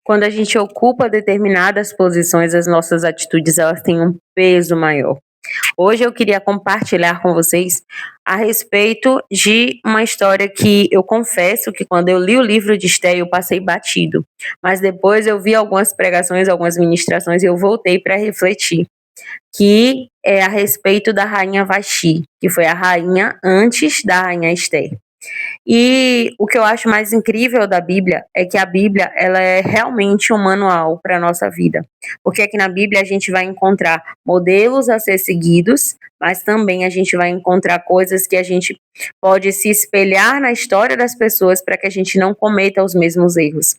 quando a gente ocupa determinadas posições, as nossas atitudes elas têm um peso maior. Hoje eu queria compartilhar com vocês a respeito de uma história que eu confesso que quando eu li o livro de Esther eu passei batido, mas depois eu vi algumas pregações, algumas ministrações e eu voltei para refletir, que é a respeito da rainha Vasti, que foi a rainha antes da rainha Esther. E o que eu acho mais incrível da Bíblia é que a Bíblia ela é realmente um manual para a nossa vida. Porque aqui na Bíblia a gente vai encontrar modelos a ser seguidos, mas também a gente vai encontrar coisas que a gente pode se espelhar na história das pessoas para que a gente não cometa os mesmos erros.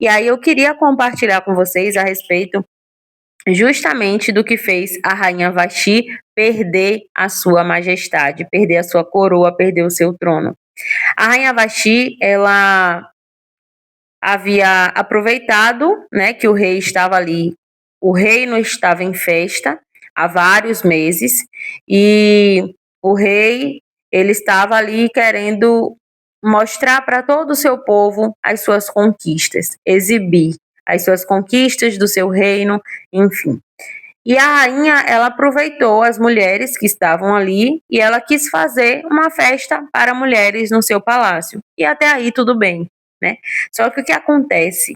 E aí eu queria compartilhar com vocês a respeito justamente do que fez a rainha Vasti perder a sua majestade, perder a sua coroa, perder o seu trono. A rainha Vasti, ela havia aproveitado, né, que o rei estava ali, o reino estava em festa há vários meses e o rei, ele estava ali querendo mostrar para todo o seu povo as suas conquistas, exibir as suas conquistas do seu reino, enfim. E a rainha, ela aproveitou as mulheres que estavam ali e ela quis fazer uma festa para mulheres no seu palácio. E até aí tudo bem, né? Só que o que acontece?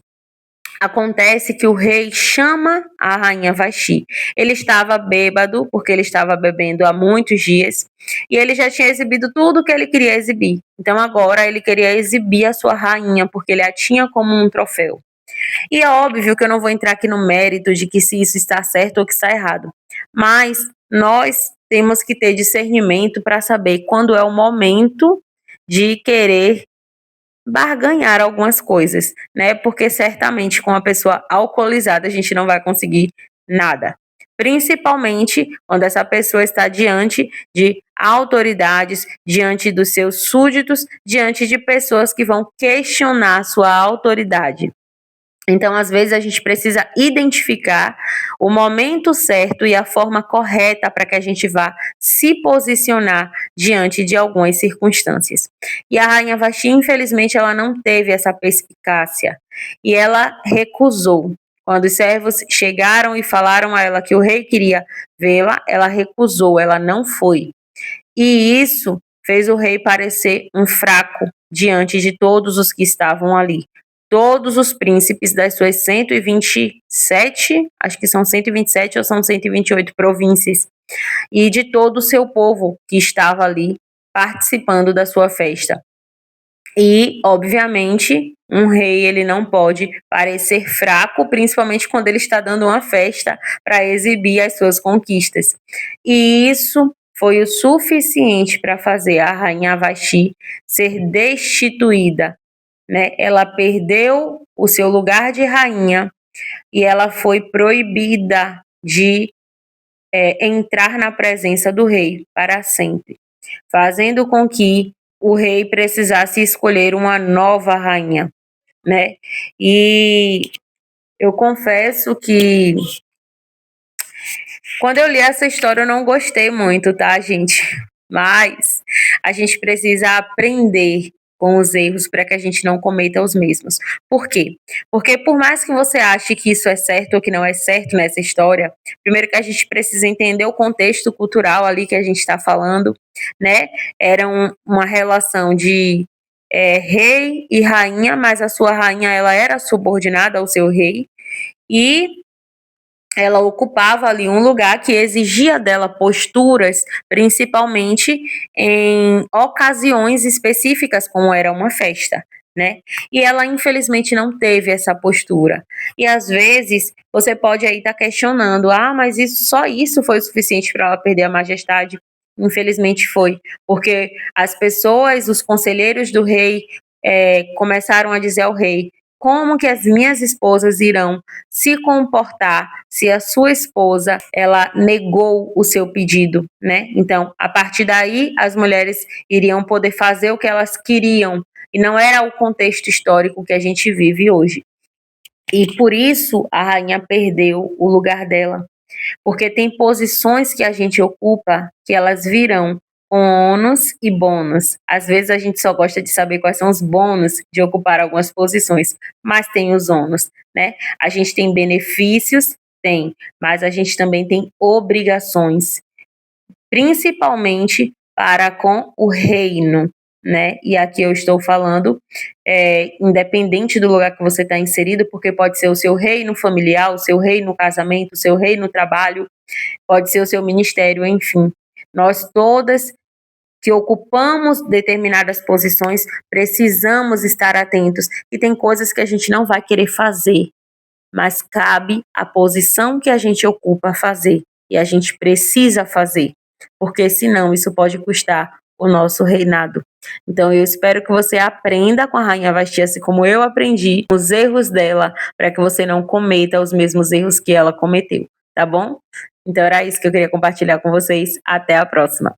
Acontece que o rei chama a rainha Vasti. Ele estava bêbado, porque ele estava bebendo há muitos dias, e ele já tinha exibido tudo o que ele queria exibir. Então agora ele queria exibir a sua rainha, porque ele a tinha como um troféu. E é óbvio que eu não vou entrar aqui no mérito de que se isso está certo ou que está errado, mas nós temos que ter discernimento para saber quando é o momento de querer barganhar algumas coisas, né? Porque certamente com uma pessoa alcoolizada a gente não vai conseguir nada. Principalmente quando essa pessoa está diante de autoridades, diante dos seus súditos, diante de pessoas que vão questionar sua autoridade. Então, às vezes, a gente precisa identificar o momento certo e a forma correta para que a gente vá se posicionar diante de algumas circunstâncias. E a rainha Vasti, infelizmente, ela não teve essa perspicácia e ela recusou. Quando os servos chegaram e falaram a ela que o rei queria vê-la, ela recusou, ela não foi. E isso fez o rei parecer um fraco diante de todos os que estavam ali. Todos os príncipes das suas 127, acho que são 127 ou são 128 províncias, e de todo o seu povo que estava ali participando da sua festa. E, obviamente, um rei ele não pode parecer fraco, principalmente quando ele está dando uma festa para exibir as suas conquistas. E isso foi o suficiente para fazer a rainha Vasti ser destituída, né? Ela perdeu o seu lugar de rainha e ela foi proibida de entrar na presença do rei para sempre, fazendo com que o rei precisasse escolher uma nova rainha, né? E eu confesso que quando eu li essa história eu não gostei muito, tá, gente? Mas a gente precisa aprender com os erros para que a gente não cometa os mesmos. Por quê? Porque por mais que você ache que isso é certo ou que não é certo nessa história, primeiro que a gente precisa entender o contexto cultural ali que a gente está falando, né? Era uma relação de rei e rainha, mas a sua rainha ela era subordinada ao seu rei e ela ocupava ali um lugar que exigia dela posturas, principalmente em ocasiões específicas, como era uma festa, né? E ela infelizmente não teve essa postura. E às vezes você pode aí estar questionando, mas só isso foi o suficiente para ela perder a majestade? Infelizmente foi, porque as pessoas, os conselheiros do rei, começaram a dizer ao rei: como que as minhas esposas irão se comportar se a sua esposa ela negou o seu pedido, né? Então, a partir daí, as mulheres iriam poder fazer o que elas queriam e não era o contexto histórico que a gente vive hoje. E por isso a rainha perdeu o lugar dela, porque tem posições que a gente ocupa que elas virão ônus e bônus. Às vezes a gente só gosta de saber quais são os bônus de ocupar algumas posições, mas tem os ônus, né? A gente tem benefícios, tem, mas a gente também tem obrigações, principalmente para com o reino, né? E aqui eu estou falando, independente do lugar que você está inserido, porque pode ser o seu reino familiar, o seu reino no casamento, o seu reino no trabalho, pode ser o seu ministério, enfim. Nós todas que ocupamos determinadas posições precisamos estar atentos. E tem coisas que a gente não vai querer fazer, mas cabe a posição que a gente ocupa fazer. E a gente precisa fazer, porque senão isso pode custar o nosso reinado. Então eu espero que você aprenda com a Rainha Vasti, assim como eu aprendi, os erros dela, para que você não cometa os mesmos erros que ela cometeu, tá bom? Então era isso que eu queria compartilhar com vocês. Até a próxima.